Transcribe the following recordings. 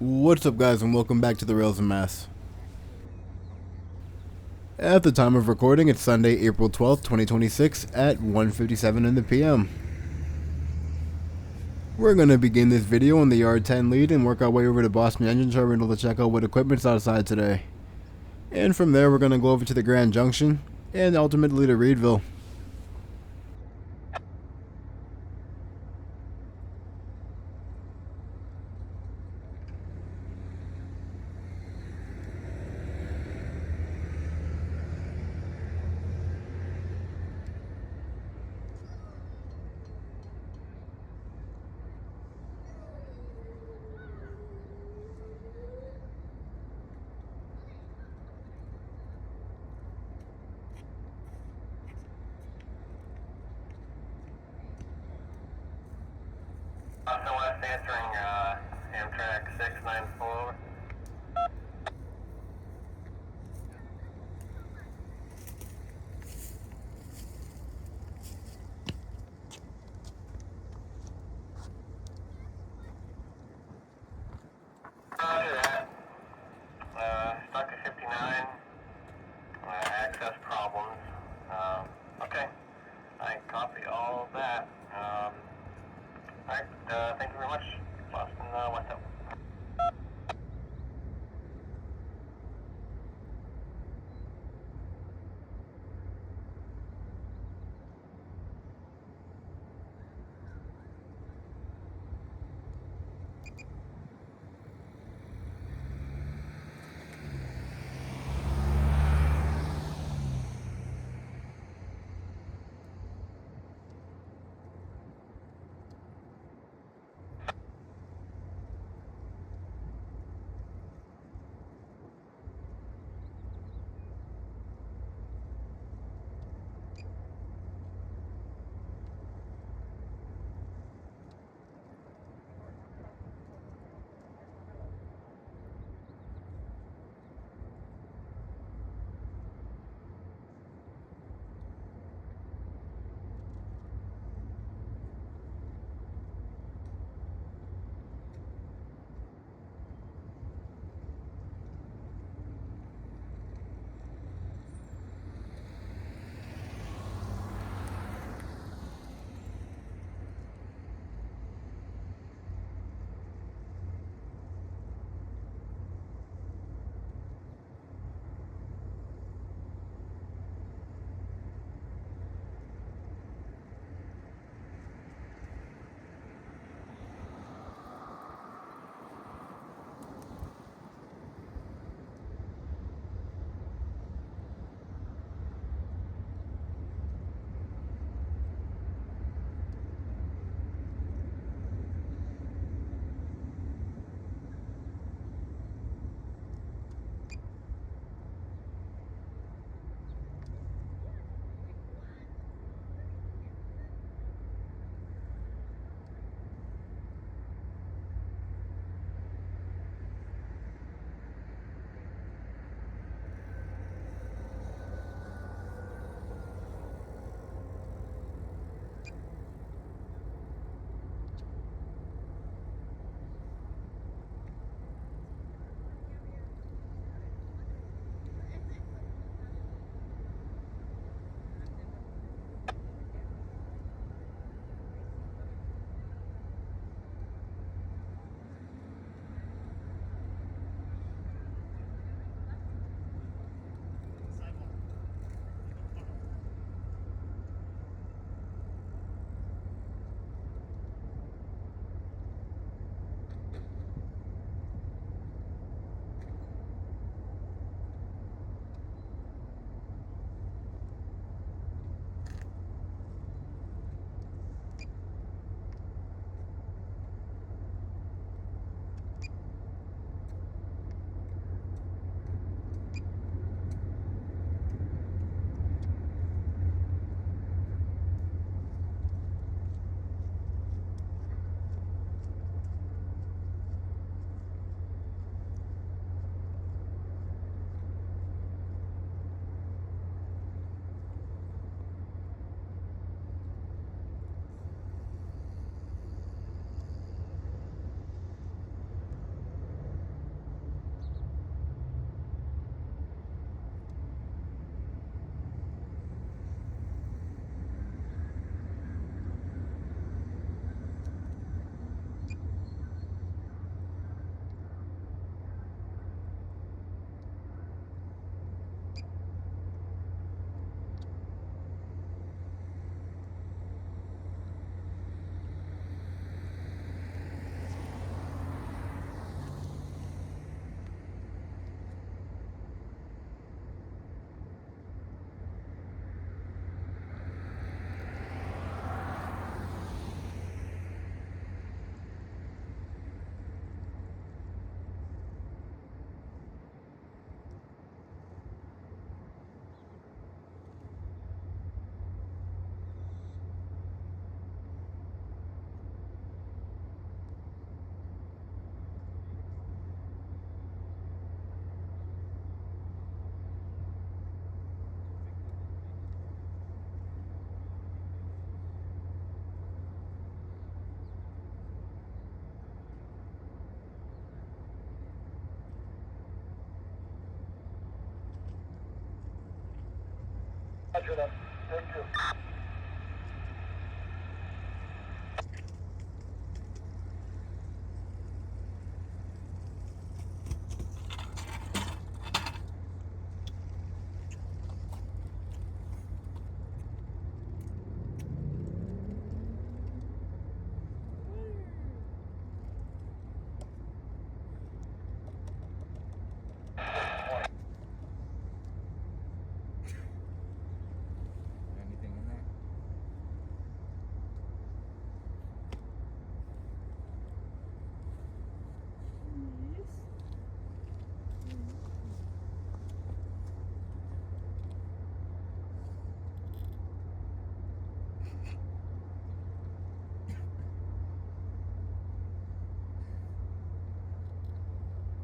What's up, guys, and welcome back to the Rails and Mass. At the time of recording, it's Sunday, April 12th, 2026 at 1:57 in the PM. We're going to begin this video on the Yard 10 lead and work our way over to Boston Engine Terminal to check out what equipment's outside today. And from there, we're going to go over to the Grand Junction and ultimately to Reedville. Southwest answering Amtrak 694. Roger that. Stuck at 59. Access problems. Okay. I copy all of that. Alright, thank you very much. Boston, West Up. Roger that. Thank you. Anything in there?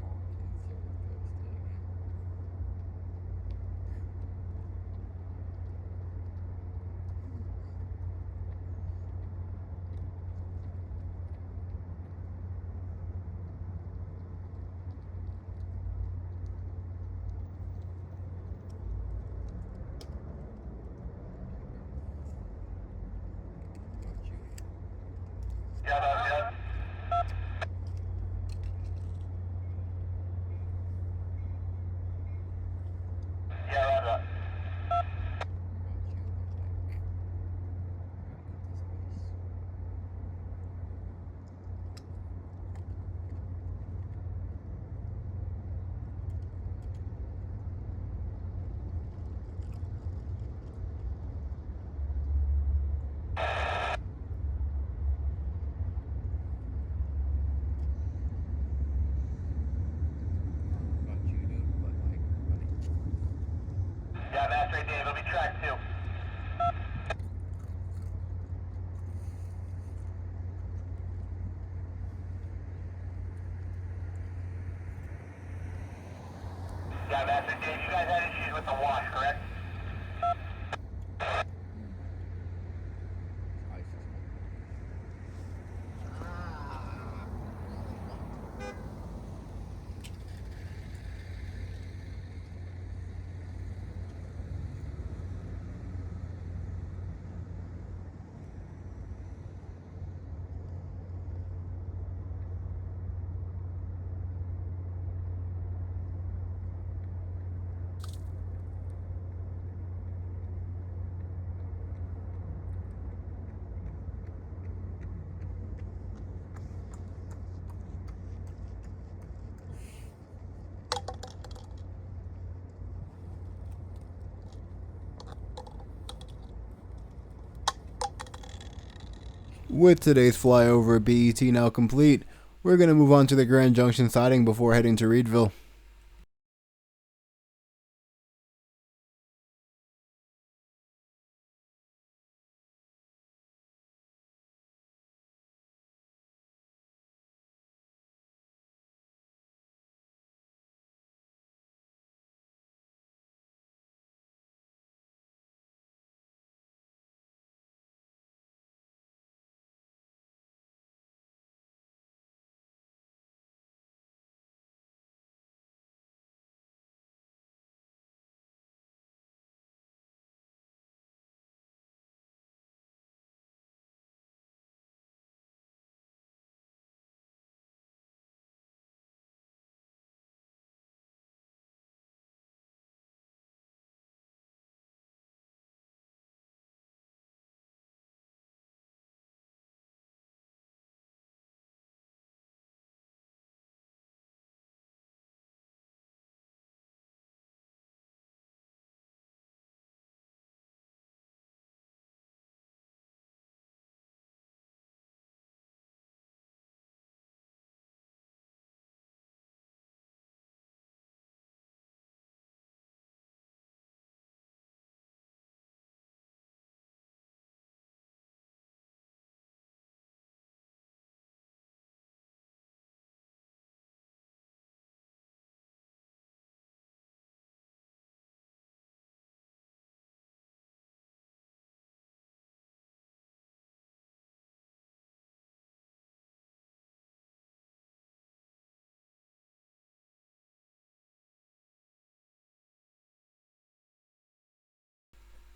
Oh, kids, you're thirsty again. Got you. Yeah, that's it. Yeah, Roger. Got you, but like, I need this space. Got you, dude, but like, buddy. Yeah, that's right, Dave. It'll be track 2. Yeah, that's right, Dave. You guys had issues with the wash, correct? Ice is With today's flyover at BET now complete, we're going to move on to the Grand Junction siding before heading to Reedville.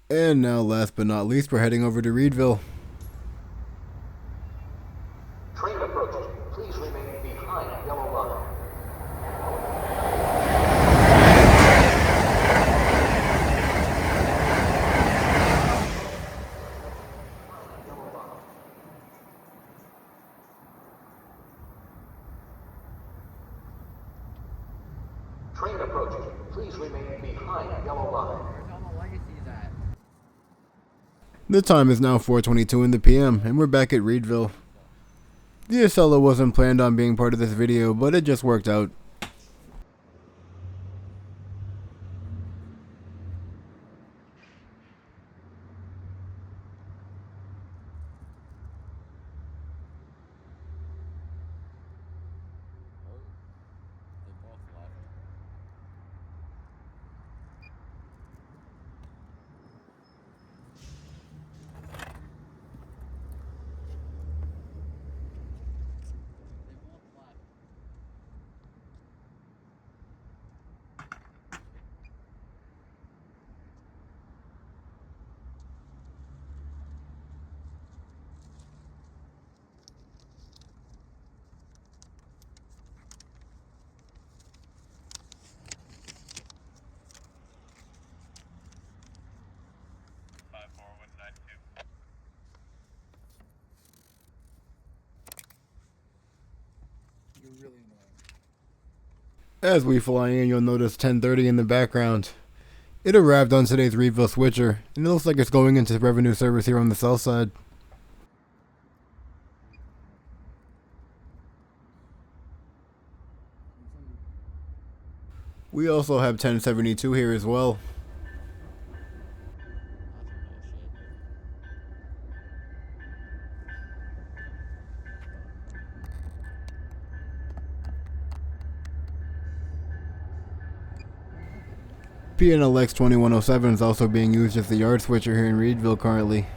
And now, last but not least, we're heading over to Reedville. Train approaching. Please remain behind yellow line. Train approaching. Please remain behind yellow line. Where's all the legacies at? The time is now 4:22 in the PM, and we're back at Readville. The Acela wasn't planned on being part of this video, but it just worked out. Oh, they both left. They both left. You're really annoying. As we fly in, you'll notice 10:30 in the background. It arrived on today's Readville switcher, and it looks like it's going into revenue service here on the south side. We also have 1072 here as well. PNLX 2107 is also being used as the yard switcher here in Reedville currently.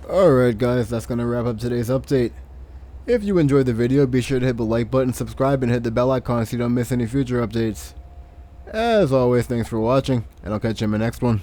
Alright guys, that's going to wrap up today's update. If you enjoyed the video, be sure to hit the like button, subscribe, and hit the bell icon so you don't miss any future updates. As always, thanks for watching, and I'll catch you in my next one.